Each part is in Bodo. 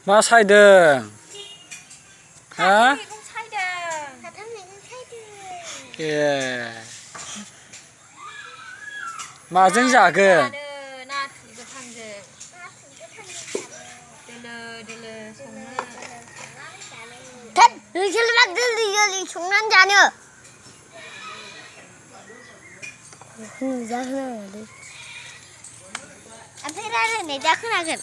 मा सायदों? हा? मैगं सायदों। फाथो मैगं सायदों। ए माजों जागोन? नाथुर गोथांजों। नाथुर गोथांजों दोलो दोलो संनो। थोद नोंसोरलाय दोलो दोलो संनानै जानो। नुजाहोनाङालै। ओमफ्राय रायज्लायनाय दा खोनागोन?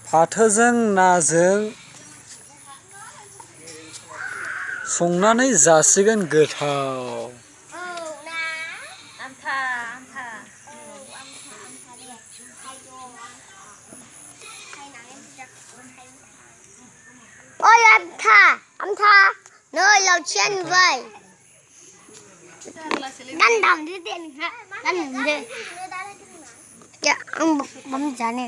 फाथोजों नाजों संनानै जासिगोन गोथाव। औ ना? आमथा आमथा। औ आमथा दे। सायद' आमथा। सायनानै बुरजा ओइ आमथा आमथा नै लावथिया नुबाय। दान दामदो दे नोंहा दान दामदो। आं माबा जानो।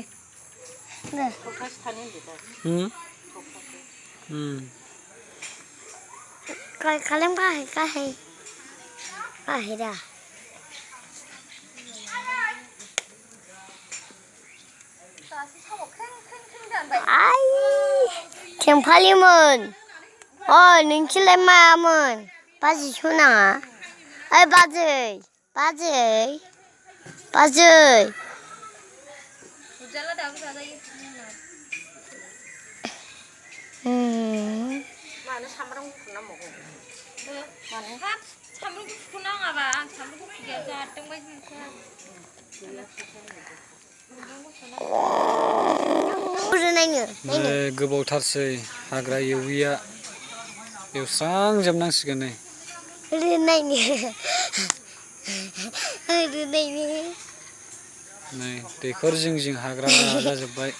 Kalian kahit dah. Ay, Kempalimun. Oh, ningkilai mamun. Bazi suna. Ay, bazi. Ujalan dah aku saja itu. Mana samarang pernah mau? Mana? Hap, samarang pernah nggak bang? Samarang pernah jatuh macam गोबावथारसै हाग्रा एविया एवस्रांजोबनांसिगोन नै नै दैखर जिं जिं हाग्रा जाजोब्बाय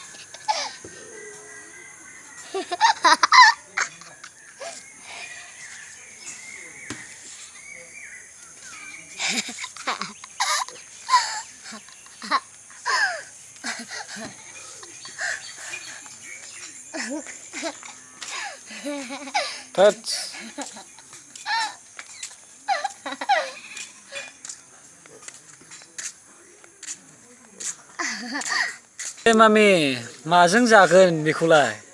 Touch. Mami, माजों जागोन बेखौलाय?